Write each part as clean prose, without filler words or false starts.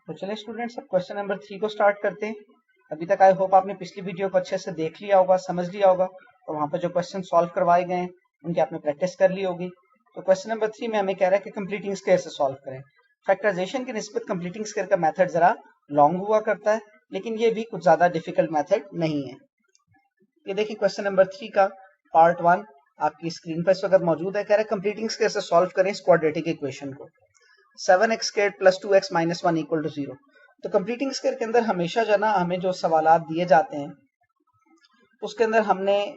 तो चलिए स्टूडेंट्स, अब क्वेश्चन नंबर 3 को स्टार्ट करते हैं। अभी तक आई होप आपने पिछली वीडियो को अच्छे से देख लिया होगा, समझ लिया होगा और वहां पर जो क्वेश्चन सॉल्व करवाए गए हैं उनकी आपने प्रैक्टिस कर ली होगी। तो क्वेश्चन नंबर 3 में हमें कह रहा है कि कंप्लीटिंग स्क्वायर से सॉल्व करें। फैक्टराइजेशन की निस्बत कंप्लीटिंग स्क्वायर का मेथड जरा लॉन्ग हुआ करता है, लेकिन ये भी कुछ ज्यादा डिफिकल्ट मेथड नहीं है। ये देखिए क्वेश्चन नंबर 3 का पार्ट 1 आपकी स्क्रीन पर इस वक्त मौजूद है। कह रहा है कंप्लीटिंग स्क्वायर से सॉल्व करें इस क्वाड्रेटिक इक्वेशन को। 7x² + 2x - 1 = 0। तो कंप्लीटिंग स्क्वायर के अंदर हमेशा जो ना हमें जो सवालात दिए जाते हैं उसके अंदर हमने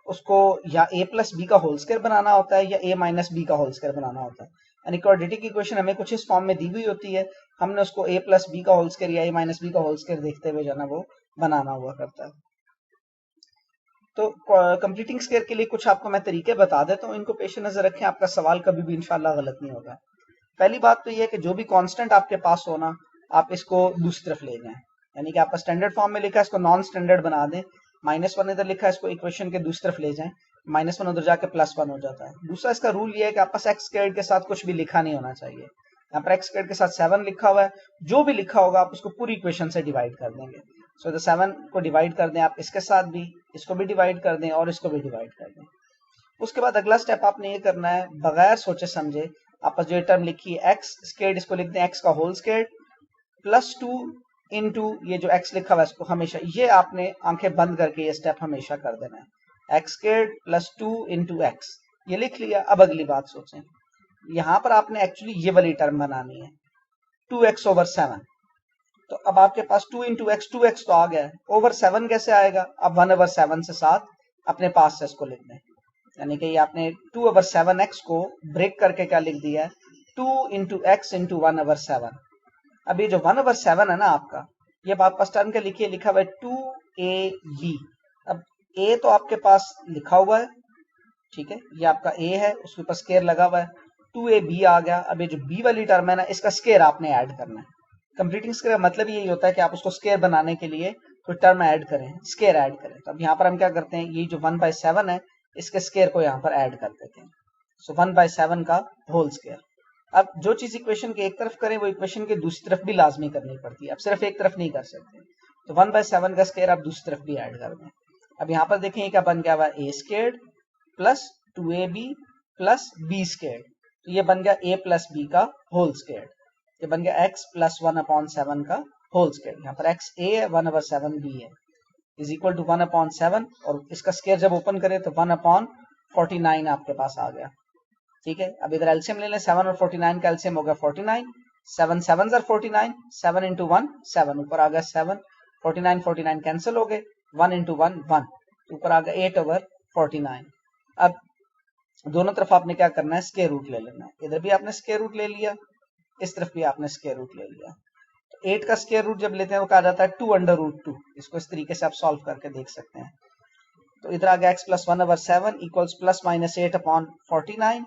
उसको या a + b का होल स्क्वायर बनाना होता है या a - b का होल स्क्वायर बनाना होता है। यानी क्वाड्रेटिक इक्वेशन हमें कुछ इस फॉर्म में दी हुई होती है, हमने उसको a + b का होल स्क्वायर या a - b का होल स्क्वायर देखते हुए जो ना वो बनाना हुआ करता है। तो कंप्लीटिंग स्क्वायर के लिए कुछ आपको मैं तरीके बता देता हूँ, इनको पेश नजर रखें, आपका सवाल कभी भी इंशाल्लाह गलत नहीं होगा। पहली बात तो ये है कि जो भी कांस्टेंट आपके पास हो ना, आप इसको दूसरी तरफ ले जाएं। यानी कि आपका स्टैंडर्ड फॉर्म में लिखा है, इसको नॉन स्टैंडर्ड बना दें। -1 इधर लिखा है, इसको इक्वेशन के दूसरी तरफ ले जाएं। -1 उधर जाके +1 हो जाता है। दूसरा इसका रूल ये है कि आपस x² के साथ कुछ भी लिखा नहीं होना चाहिए। यहाँ पर x² के साथ 7 लिखा हुआ है, जो भी लिखा होगा आप उसको पूरी इक्वेशन से डिवाइड कर देंगे। सो 7 को डिवाइड कर दें आप, इसके साथ भी, इसको भी डिवाइड कर दें और इसको भी डिवाइड कर दें। उसके बाद अगला स्टेप आपने ये करना है, बगैर सोचे समझे आपस जो टर्म लिखी है x², इसको लिख दें x का होल स्क्वायर +2 इंटू ये जो x लिखा हुआ है इसको हमेशा, ये आपने आंखें बंद करके ये स्टेप हमेशा कर देना है। x² + 2 इंटू x, ये लिख लिया। अब अगली बात सोचें, यहां पर आपने एक्चुअली ये वाली टर्म बनानी है 2x/7। तो अब आपके पास 2 इंटू एक्स, 2x तो आ गया है, ओवर 7 कैसे आएगा? अब 1/7 से साथ अपने पास से इसको लिख दें। यानी कि आपने 2/7x को ब्रेक करके क्या लिख दिया है, 2 इंटू एक्स इंटू 1/7। अब ये जो 1/7 है ना आपका, ये आप पास टर्म के लिखिए, लिखा हुआ है 2ab। अब a तो आपके पास लिखा हुआ है, ठीक है, ये आपका a है, उसके ऊपर स्केयर लगा हुआ है, 2ab आ गया। अब ये जो b वाली टर्म है ना, इसका स्केयर आपने ऐड करना है। कंप्लीटिंग स्केयर का मतलब यही होता है कि आप उसको स्केयर बनाने के लिए कोई टर्म ऐड करें, स्केयर ऐड करें। तो अब यहाँ पर हम क्या करते हैं, ये जो 1/7 है इसके स्केयर को यहाँ पर ऐड कर देते हैं। सो 1/7 का होल स्केयर। अब जो चीज इक्वेशन के एक तरफ करें वो इक्वेशन के दूसरी तरफ भी लाजमी करनी पड़ती है, अब सिर्फ एक तरफ नहीं कर सकते। तो 1/7 का स्केयर आप दूसरी तरफ भी ऐड कर दें। अब यहाँ पर देखें क्या बन गया हुआ, a² + 2ab + b²। तो ये बन गया a + b का होल स्केयर। ये बन गया x + 1/7 का होल स्केयर। यहाँ पर x a है, 1/7 b है, इज इक्वल टू 1/7। और इसका स्केयर जब ओपन करें तो 1/49 आपके पास आ गया। ठीक है, अब इधर एलसीएम ले लें, 7 और 49 का एलसीएम हो गया 49। 7 7 are 49, 7 इंटू 1 7, ऊपर आ गया 7। 49 कैंसिल हो गए, 1 इंटू 1 1, ऊपर आ गया 8/49। अब दोनों तरफ आपने क्या करना है, स्क्वायर रूट ले लेना है। इधर भी आपने स्क्वायर रूट ले लिया, इस तरफ भी आपने स्क्वायर रूट ले लिया। तो 8 का स्क्वायर रूट जब लेते हैं वो कहा जाता है 2/√2। इसको इस तरीके से आप सॉल्व करके देख सकते हैं। तो इधर आ गया x + 1/7 इक्वल्स +-8/49, √8/49,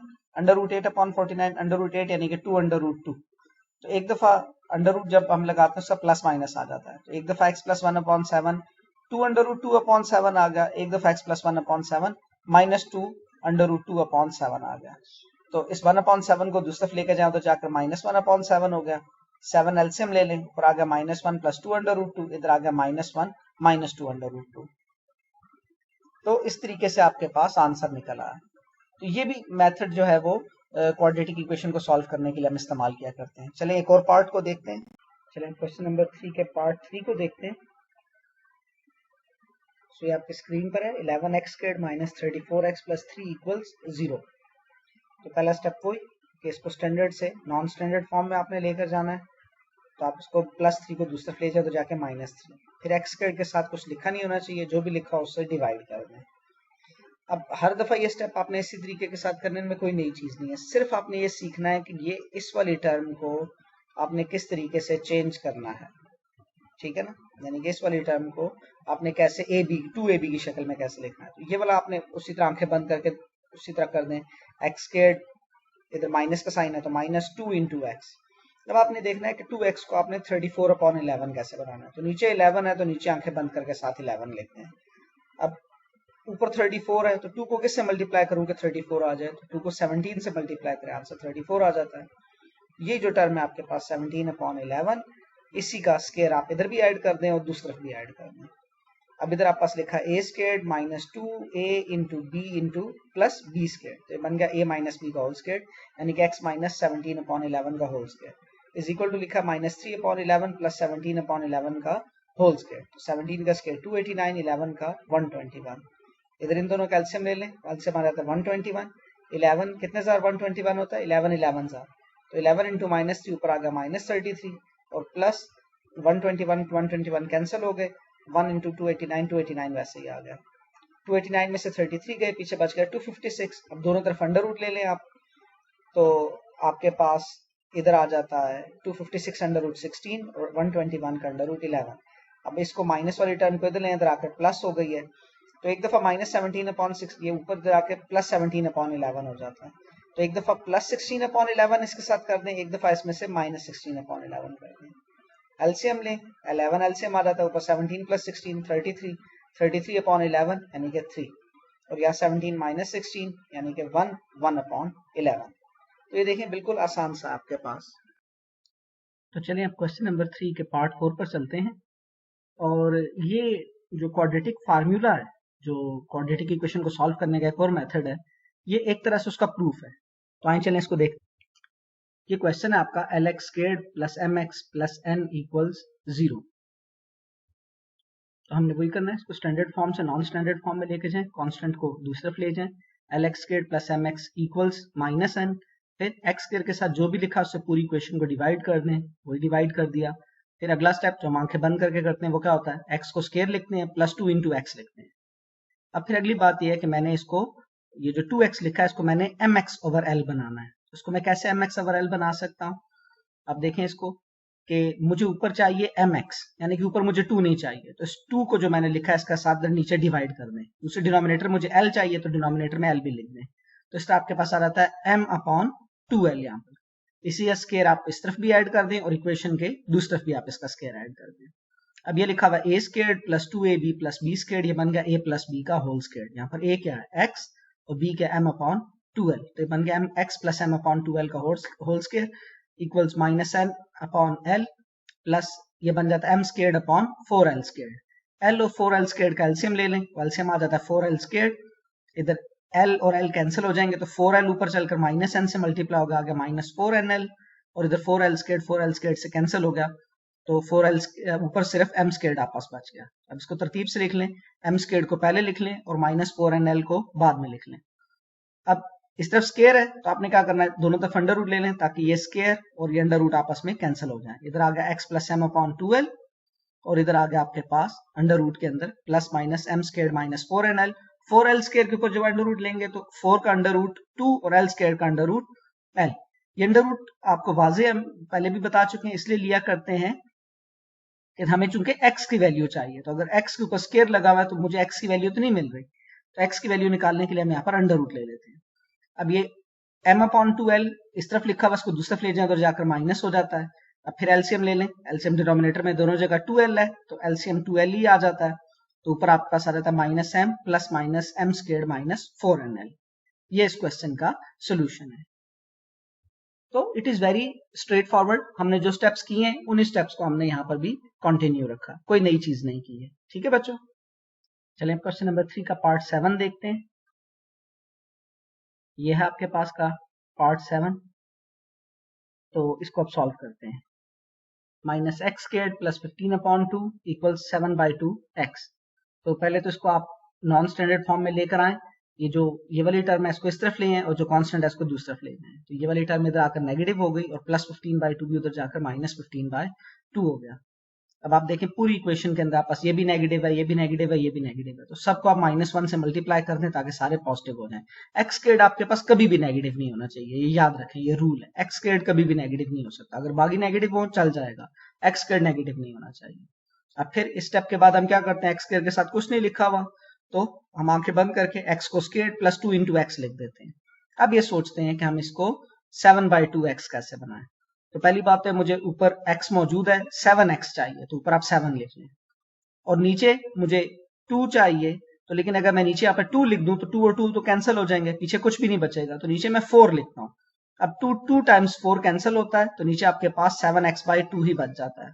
√8 यानी कि 2/√2। तो एक दफा अंडर रूट जब हम लगाते हैं सब प्लस माइनस आ जाता है। तो एक दफा x + 1/7 2/√2/7 आ गया, एक दफा x + 1/7 -2/√2/7 आ गया। तो इस 1/7 को दूसरी तरफ लेके जाओ तो जाकर -1/7 हो गया। 7 एलसीएम ले लें, ऊपर आ गया -1 + 2/√2, इधर आ गया -1 - 2/√2। तो इस तरीके से आपके पास आंसर निकल आया। तो ये भी मेथड जो है वो क्वाड्रेटिक इक्वेशन को सॉल्व करने के लिए हम इस्तेमाल किया करते हैं। चलें एक और पार्ट को देखते हैं। चलें क्वेश्चन नंबर 3 के पार्ट 3 को देखते हैं। सो ये आपकी स्क्रीन पर है, 11x² - 34x + 3 = 0। तो पहला स्टेप कोई कि इसको स्टैंडर्ड से नॉन स्टैंडर्ड फॉर्म में आपने लेकर जाना है। तो आप इसको +3 को दूसरे ले जाओ तो जाके -3, फिर x² के साथ कुछ लिखा नहीं होना चाहिए, जो भी लिखा हो उससे डिवाइड कर दें। अब हर दफा ये स्टेप आपने इसी तरीके के साथ करने में कोई नई चीज नहीं है, सिर्फ आपने ये सीखना है कि ये इस वाली टर्म को आपने किस तरीके से चेंज करना है। ठीक है ना, यानी कि इस वाली टर्म को आपने कैसे ab की शक्ल में कैसे लिखना है। तो ये वाला आपने उसी तरह आंखें बंद करके उसी तरह कर दें। x², इधर माइनस का साइन है तो -2 इंटू एक्स। अब आपने देखना है कि 2x को आपने 34/11 कैसे बनाना है। तो नीचे 11 है तो नीचे आंखें बंद करके साथ 11 लिखते हैं। अब ऊपर 34 है तो 2 को किससे मल्टीप्लाई करूं कि 34 आ जाए, तो 2 को 17 से मल्टीप्लाई करें, आंसर 34 आ जाता है। ये जो टर्म है आपके पास 17/11, इसी का स्केयर आप इधर भी ऐड कर दें और दूसरी तरफ भी ऐड कर दें। अब इधर आप पास लिखा a squared minus 2a into b into plus b squared, तो बन गया a माइनस बी का होल स्केयर्ड, यानी कि x माइनस 17/11 का whole square is equal to लिखा माइनस 3/11 प्लस 17/11 का होल स्केयर। तो 17 का स्केयर 289, 11 का 121। इधर इन दोनों का एलसीएम ले लें, एलसीएम आ जाता है 121। 11 कितने जार 121 होता है, 11 11 जार, तो 11 इंटू माइनस 3 ऊपर आ गया माइनस 33 और प्लस 121 121 कैंसिल हो गए, 1 इंटू 289 289 वैसे ही आ गया। 289 में से 33 गए, पीछे बच गया 256। अब दोनों तरफ अंडर रूट ले लें आप, तो आपके पास इधर आ जाता है 256 अंडर रूट 16 और 121 का अंडर रूट 11। अब इसको माइनस वाली टर्म को इधर लें, इधर आकर प्लस हो गई है, तो एक दफा माइनस 17/6 ये ऊपर इधर आके प्लस 17/11 हो जाता है। तो एक दफा प्लस 16/11 इसके साथ कर दें, एक दफा इसमें से माइनस 16/11 कर दें। एलसीएम लें, 11 एलसीएम आ जाता है, ऊपर 17 प्लस 16 33, 33/11 यानी कि 3, और यहाँ 17 माइनस 16 यानी कि 1 1/11। तो ये देखें बिल्कुल आसान सा आपके पास। तो चलिए अब क्वेश्चन नंबर 3 के पार्ट 4 पर चलते हैं। और ये जो क्वाड्रेटिक फार्मूला है, जो क्वाड्रेटिक इक्वेशन को सॉल्व करने का एक और मेथड है, ये एक तरह से उसका प्रूफ है। तो आइए चलें इसको देखते हैं। ये क्वेश्चन है आपका lx squared plus mx plus n equals 0। तो हमने वही करना है, इसको स्टैंडर्ड फॉर्म से नॉन स्टैंडर्ड फॉर्म में लेके जाएं, कांस्टेंट को दूसरी तरफ ले जाएं, lx squared plus mx equals minus n, फिर x स्क्वायर के साथ जो भी लिखा उससे पूरी इक्वेशन को डिवाइड कर दें, वही डिवाइड कर दिया। फिर अगला स्टेप जो हम आंखें बंद करके करते हैं वो क्या होता है, x को स्क्वायर लिखते हैं प्लस 2 इंटू एक्स लिखते हैं। अब फिर अगली बात यह है कि मैंने इसको, ये जो 2x लिखा है इसको मैंने mx ओवर l बनाना है। इसको मैं कैसे mx ओवर l बना सकता हूँ, अब देखें इसको कि मुझे ऊपर चाहिए mx, यानी कि ऊपर मुझे 2 नहीं चाहिए, तो इस 2 को जो मैंने लिखा है इसका साथ नीचे डिवाइड कर दें। दूसरे डिनोमिनेटर मुझे l चाहिए तो डिनोमिनेटर में l भी लिख दें, तो इसका आपके पास आ जाता है m/2l। यहाँ पर इसी स्क्वायर आप इस तरफ भी ऐड कर दें और इक्वेशन के दूसरी तरफ भी आप इसका स्क्वायर ऐड कर दें। अब ये लिखा हुआ a squared plus 2ab plus b squared, ये बन गया a प्लस b का होल स्क्वायर्ड। यहाँ पर a क्या है x और b क्या m/2l, तो ये बन गया x प्लस m/2l का whole square equals minus n upon l plus ये बन जाता है m squared upon 4l squared. l और 4l स्क्वायर्ड का एलसीएम ले लें, एलसीएम आ जाता है 4l स्क्वायर्ड, इधर l और l कैंसिल हो जाएंगे, तो 4l ऊपर चलकर माइनस n से मल्टीप्लाई होगा, आगे माइनस 4nl, और इधर 4l स्क्वायर्ड से कैंसिल हो गया, तो 4l ऊपर सिर्फ m स्क्वायर्ड आपस बच गया। अब इसको तरतीब से लिख लें, m स्क्वायर्ड को पहले लिख लें और माइनस 4nl को बाद में लिख लें। अब इस तरफ स्क्वायर है तो आपने क्या करना है, दोनों तरफ अंडर रूट ले लें ताकि ये स्क्वायर और ये अंडर रूट आपस में कैंसिल हो जाए। इधर आ गया x प्लस m/2l और इधर आ गया आपके पास अंडर रूट के अंदर plus minus m squared minus 4nl। 4l square के ऊपर जब अंडर रूट लेंगे तो 4 का अंडर रूट 2 और l स्क्वायर का अंडर रूट l। ये अंडर रूट आपको वाजे हम पहले भी बता चुके हैं, इसलिए लिया करते हैं कि हमें चूंकि x की वैल्यू चाहिए, तो अगर x के ऊपर स्क्वायर लगा हुआ है तो मुझे x की वैल्यू तो नहीं मिल रही, तो x की वैल्यू निकालने के लिए हम यहाँ पर अंडर रूट ले लेते हैं। अब ये m/2l इस तरफ लिखा हुआ, इसको दूसरी तरफ ले जाए तो जाकर माइनस हो जाता है। अब फिर एलसीएम ले लें, एलसीएम डिनोमिनेटर में दोनों जगह 2l है तो एलसीएम 2l ही आ जाता है, तो ऊपर आपके पास आ जाता है minus m plus minus m squared minus 4nl। ये इस क्वेश्चन का सोल्यूशन है। तो it is very straight forward, हमने जो स्टेप्स किए हैं उन स्टेप्स को हमने यहाँ पर भी कंटिन्यू रखा, कोई नई चीज नहीं की है। ठीक है बच्चों, चलिए क्वेश्चन नंबर 3 का पार्ट 7 देखते हैं। ये है आपके पास का पार्ट 7, तो इसको अब सॉल्व करते हैं। Minus x squared plus 15/2 equals 7/2 x। तो पहले तो इसको आप नॉन स्टैंडर्ड फॉर्म में लेकर आए, ये वाली टर्म है इसको इस तरफ ले आए और जो कांस्टेंट है इसको दूसरी तरफ ले जाएं, तो ये वाली टर्म इधर आकर नेगेटिव हो गई और प्लस 15/2 भी उधर जाकर माइनस 15/2 हो गया। अब आप देखें पूरी इक्वेशन के अंदर आपस ये भी नेगेटिव है, ये भी नेगेटिव है, ये भी नेगेटिव है, तो सबको आप -1 से मल्टीप्लाई कर दें ताकि सारे पॉजिटिव हो जाएं। एक्स स्क्वायर्ड आपके पास कभी भी नेगेटिव नहीं होना चाहिए, ये याद रखें, ये रूल है। एक्स स्क्वायर्ड कभी भी नेगेटिव नहीं हो सकता, अगर बाकी नेगेटिव हो चल जाएगा, एक्स स्क्वायर्ड नेगेटिव नहीं होना चाहिए। अब फिर इस स्टेप के बाद हम क्या करते हैं, एक्स स्क्वायर के साथ कुछ नहीं लिखा हुआ तो हम आंखें बंद करके एक्स को स्क्वायर्ड प्लस 2 इंटू एक्स लिख देते हैं। अब ये सोचते हैं कि हम इसको 7/2 x कैसे बनाएं। तो पहली बात है मुझे ऊपर x मौजूद है, 7x चाहिए, तो ऊपर आप 7 लिख लें, और नीचे मुझे 2 चाहिए, तो लेकिन अगर मैं नीचे यहाँ पे 2 लिख दूं तो 2 और 2 तो कैंसिल हो जाएंगे, पीछे कुछ भी नहीं बचेगा, तो नीचे मैं 4 लिखता हूँ। अब 2 टाइम्स 4 कैंसिल होता है, तो नीचे आपके पास 7x/2 ही बच जाता है।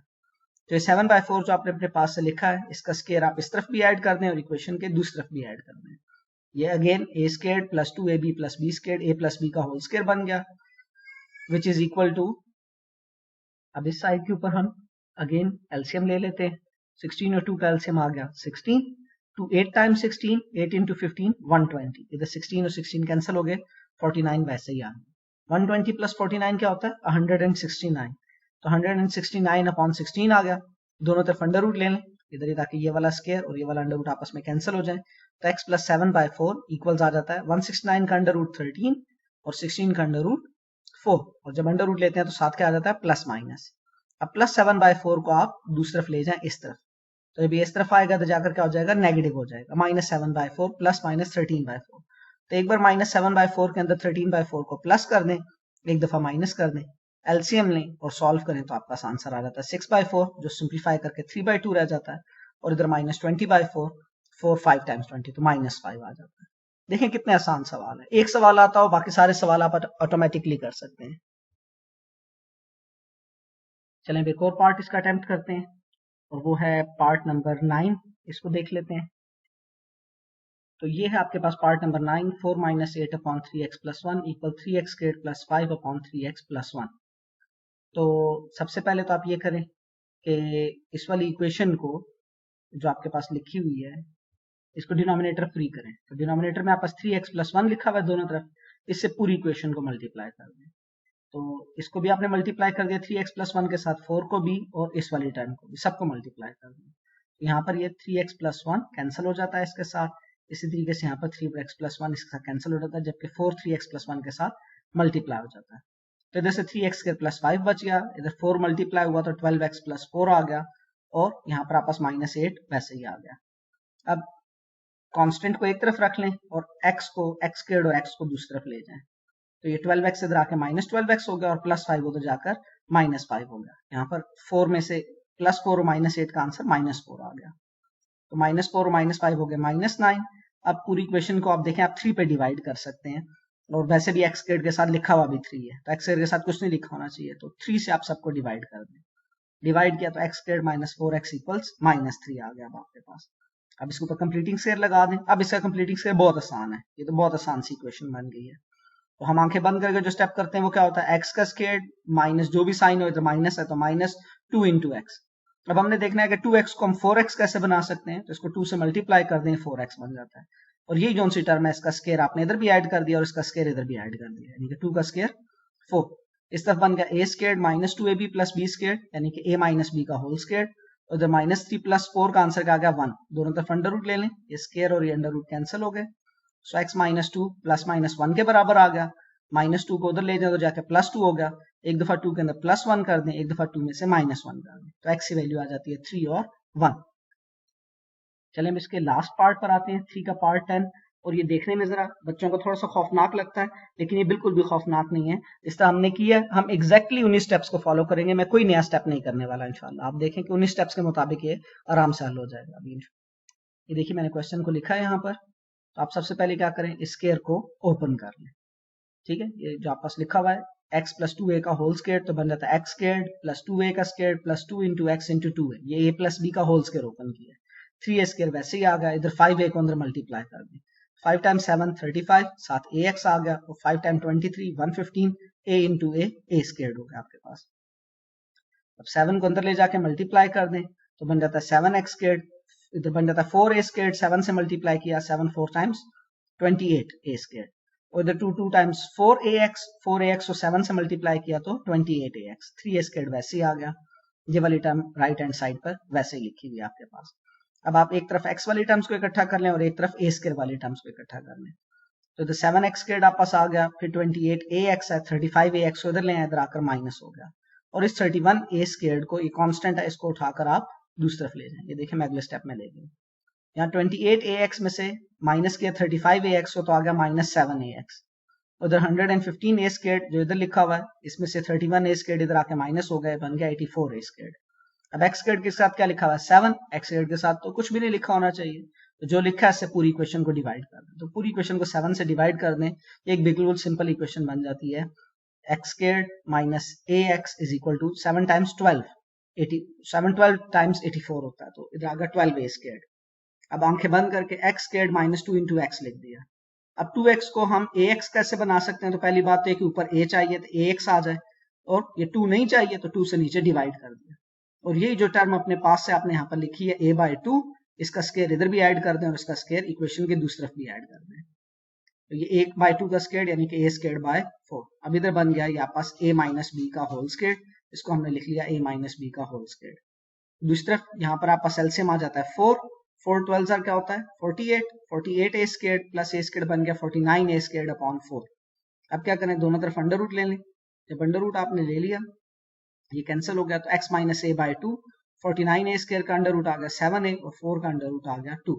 तो ये 7/4 जो आपने अपने पास से लिखा है, इसका स्केयर आप इस तरफ भी ऐड कर दें और इक्वेशन के दूसरी तरफ भी ऐड कर दें। ये again a squared plus 2ab plus b squared a plus b का होल स्क्वायर बन गया, विच इज इक्वल टू, अब इस साइड के ऊपर हम अगेन एलसीएम ले लेते हैं। 16 और 2 का एलसीएम आ गया 16, टू 8 टाइम्स 16, 8 इंटू 15 120, इधर 16 और 16 कैंसिल हो गए, 49 वैसे ही आ गया। 120 प्लस 49 क्या होता है 169, तो 169 अपॉन 16 आ गया। दोनों तरफ अंडर रूट ले लें इधर ही, ताकि ये वाला स्क्वायर और ये वाला अंडर रूट आपस में कैंसिल हो जाए। तो x प्लस 7/4 इक्वल्स आ जाता है 169 का अंडर रूट 13 और 16 का अंडर रूट 4, और जब अंडर रूट लेते हैं तो साथ क्या आ जाता है प्लस माइनस। अब प्लस 7/4 को आप दूसरी तरफ ले जाएं इस तरफ, तो जब ये इस तरफ आएगा तो जाकर क्या हो जाएगा नेगेटिव हो जाएगा, -7/4 प्लस -13/4। तो एक बार -7/4 के अंदर 13/4 को प्लस कर दें, एक दफा माइनस कर दें, एलसीएम लें और सॉल्व करें तो आपका आंसर आ जाता है 6/4, जो सिंप्लीफाई करके 3/2 रह जाता है, और इधर -20/4, 4 5 टाइम्स 20 तो -5 आ जाता है। देखें कितने आसान सवाल है, एक सवाल आता हो बाकी सारे सवाल आप ऑटोमेटिकली कर सकते हैं। चलें एक और पार्ट इसका अटेम्प्ट करते हैं, और वो है पार्ट नंबर 9, इसको देख लेते हैं। तो ये है आपके पास part number 9, 4 - 8 upon 3x plus 1 equal 3x squared plus 5 upon 3x plus 1। तो सबसे पहले तो आप ये करें कि इस वाली इक्वेशन को जो आपके पास लिखी हुई है इसको डिनोमिनेटर फ्री करें। तो डिनोमिनेटर में आपस 3x प्लस 1 लिखा हुआ है दोनों तरफ, इससे पूरी इक्वेशन को मल्टीप्लाई कर दें। तो इसको भी आपने मल्टीप्लाई कर दिया 3x प्लस 1 के साथ, 4 को भी और इस वाली टर्म को भी, सबको मल्टीप्लाई कर दें। यहाँ पर ये 3x प्लस 1 कैंसिल हो जाता है इसके साथ, इसी तरीके से यहाँ पर 3x प्लस 1 इसके साथ कैंसिल हो जाता है, जबकि 4 3x प्लस 1 के साथ मल्टीप्लाई हो जाता है। तो इधर से 3x के प्लस 5 बच गया, इधर 4 मल्टीप्लाई हुआ तो 12x प्लस 4 आ गया, और यहाँ पर आपस -8 वैसे ही आ गया। अब कांस्टेंट को एक तरफ रख लें और x को x स्क्वायर्ड और x को दूसरी तरफ ले जाएं, तो ये 12x इधर आके -12x हो गया, और प्लस 5 उधर जाकर -5 हो गया। यहाँ पर 4 में से +4 और -8 का आंसर -4 आ गया, तो -4 और -5 हो गए -9। अब पूरी इक्वेशन को आप देखें, आप 3 पे डिवाइड कर सकते हैं, और वैसे भी x स्क्वायर्ड के साथ लिखा हुआ भी 3 है, तो x स्क्वायर्ड के साथ कुछ नहीं लिखा होना चाहिए, तो 3 से आप सबको डिवाइड कर दें। डिवाइड किया तो x स्क्वायर्ड - 4x इक्वल्स -3 आ गया अब आपके पास। अब इसके ऊपर कंप्लीटिंग स्क्वायर लगा दें। अब इसका कंप्लीटिंग स्क्वायर बहुत आसान है, ये तो बहुत आसान सी इक्वेशन बन गई है। तो हम आंखें बंद करके जो स्टेप करते हैं वो क्या होता है, x का स्क्वायर माइनस जो भी साइन हो, तो माइनस है तो -2 इंटू एक्स। अब हमने देखना है कि 2x को हम 4x कैसे बना सकते हैं, तो इसको 2 से मल्टीप्लाई कर दें, 4x बन जाता है, और ये जो सी टर्म है इसका स्क्वायर आपने इधर भी ऐड कर दिया और इसका स्क्वायर इधर भी ऐड कर दिया, यानी कि 2 का स्क्वायर 4। इस तरफ बन गया a squared -2ab plus b squared, यानी कि a माइनस b का होल स्क्वायर, और इधर -3 + 4 का आंसर क्या आ गया 1। दोनों तरफ अंडर रूट ले लें, ये स्क्वायर और ये अंडर रूट कैंसिल हो गए, सो x -2 + -1 के बराबर आ गया। -2 को उधर ले जाए तो जाके +2 हो गया, एक दफा 2 के अंदर +1 कर दें, एक दफा 2 में से -1 कर दें, तो x की वैल्यू आ जाती है 3 और 1। चलें हम इसके लास्ट पार्ट पर आते हैं, 3 का पार्ट 10, और ये देखने में जरा बच्चों को थोड़ा सा खौफनाक लगता है, लेकिन ये बिल्कुल भी खौफनाक नहीं है। इस तरह हमने किया, हम एग्जैक्टली उन्हीं स्टेप्स को फॉलो करेंगे, मैं कोई नया स्टेप नहीं करने वाला इंशाल्लाह। आप देखें कि उन्हीं स्टेप्स के मुताबिक ये आराम से हल हो जाएगा। अभी ये देखिए मैंने क्वेश्चन को लिखा है यहाँ पर, तो आप सबसे पहले क्या करें, स्क्वायर को ओपन कर लें। ठीक है, ये जो आप पास लिखा हुआ है x + 2a का होल स्क्वायर, तो बन जाता है x स्क्वायर्ड प्लस 2a का square plus 2 into x into 2 है, ये a प्लस b का होल स्क्वायर ओपन किया। 3a स्क्वायर वैसे ही आ गया, इधर 5a को अंदर मल्टीप्लाई कर दें, 5 टाइम्स 7 35, साथ ax आ गया, और 5 times 23 115, a into a squared हो गया आपके पास। अब 7 को अंदर ले जाके मल्टीप्लाई कर दें, तो बन जाता है 7x स्क्वायर्ड, इधर बन जाता है 4a स्क्वायर्ड, 7 से मल्टीप्लाई किया, 7 4 टाइम्स 28a स्क्वायर्ड, और इधर 2 2 टाइम्स 4ax, 4ax को 7 से मल्टीप्लाई किया तो 28ax, 3a स्क्वायर्ड वैसे ही आ गया। ये वाली टर्म राइट हैंड साइड पर वैसे ही लिखी हुई है आपके पास। अब आप एक तरफ x वाली टर्म्स को इकट्ठा कर लें और एक तरफ a स्क्वायर वाली टर्म्स को इकट्ठा कर लें, तो इधर 7x स्क्वायर्ड आप पास आ गया, फिर 28ax है, 35ax को इधर ले आए, इधर आकर माइनस हो गया, और इस 31a स्क्वायर्ड को, ये कांस्टेंट है, इसको उठाकर आप दूसरी तरफ ले जाएं। ये देखिए मैं अगले स्टेप में ले गई, यहाँ 28ax में से माइनस किया 35ax को, तो आ गया -7ax, उधर 115a स्क्वायर्ड जो इधर लिखा हुआ है, इसमें से 31a स्क्वायर्ड इधर आके माइनस हो गए, बन गया 84a स्क्वायर्ड। अब x स्क्वायर्ड के साथ क्या लिखा हुआ है 7, x स्क्वायर्ड के साथ तो कुछ भी नहीं लिखा होना चाहिए, तो जो लिखा है इससे पूरी इक्वेशन को डिवाइड कर दें, तो पूरी इक्वेशन को 7 से डिवाइड कर दें, एक बिल्कुल सिंपल इक्वेशन बन जाती है, x squared minus ax is equal to 7 times 12 7 12 times 84 होता है, तो इधर आ गया 12 ए स्क्वायर्ड। अब आंखें बंद करके x squared minus 2 into x लिख दिया। अब 2x को हम ax कैसे बना सकते हैं, तो पहली बात तो है कि ऊपर a चाहिए तो ax आ जाए, और ये 2 नहीं चाहिए तो 2 से नीचे डिवाइड कर दिया। और यही जो टर्म अपने पास से आपने यहाँ पर लिखी है a बाई 2, इसका स्क्वायर इधर भी ऐड कर दें और इसका स्क्वायर इक्वेशन के दूसरी तरफ भी ऐड कर दें, तो ये 1 बाई 2 का स्क्वायर यानी कि a स्क्वायर बाय 4। अब इधर बन गया ये पास a माइनस बी का होल स्क्वायर, इसको हमने लिख लिया a माइनस बी का होल स्क्वायर। दूसरी तरफ यहाँ पर आप पास एलसीएम आ जाता है 4 12 क्या होता है 48 ए स्क्वायर्ड प्लस ए स्क्वायर्ड बन गया 49 ए स्क्वायर्ड अपॉन 4। अब क्या करें, दोनों तरफ अंडर रूट ले लें। जब अंडर रूट आपने ले लिया ये कैंसिल हो गया, तो x minus A by 2, 49 A square का अंडर रूट आ गया 7a और 4 का अंडर रूट आ गया 2,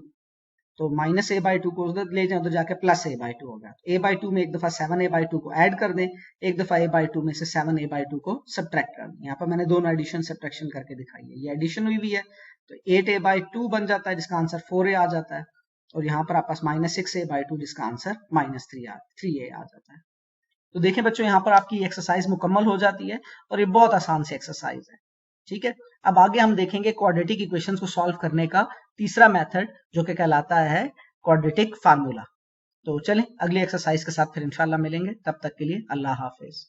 तो माइनस ए बाई 2 को उधर ले जाए तो जाके प्लस ए बाई 2 हो गया। ए बाई 2 में एक दफा 7a बाई 2 को ऐड कर दें, एक दफा ए बाई 2 में से 7a बाई 2 को सब्ट्रैक्ट कर दें। यहाँ पर मैंने दोनों एडिशन सब्ट्रैक्शन करके दिखाई है, ये एडिशन हुई भी है तो 8a बाई 2 बन जाता है जिसका आंसर 4a आ जाता है, और यहाँ पर आपस माइनस 6a बाई 2 जिसका आंसर माइनस 3a आ जाता है। तो देखें बच्चों यहाँ पर आपकी एक्सरसाइज मुकम्मल हो जाती है और ये बहुत आसान सी एक्सरसाइज है। ठीक है, अब आगे हम देखेंगे क्वाड्रेटिक इक्वेशंस को सॉल्व करने का तीसरा मेथड जो कि कहलाता है क्वाड्रेटिक फार्मूला। तो चलें अगली एक्सरसाइज के साथ फिर इंशाल्लाह मिलेंगे, तब तक के लिए अल्लाह हाफिज।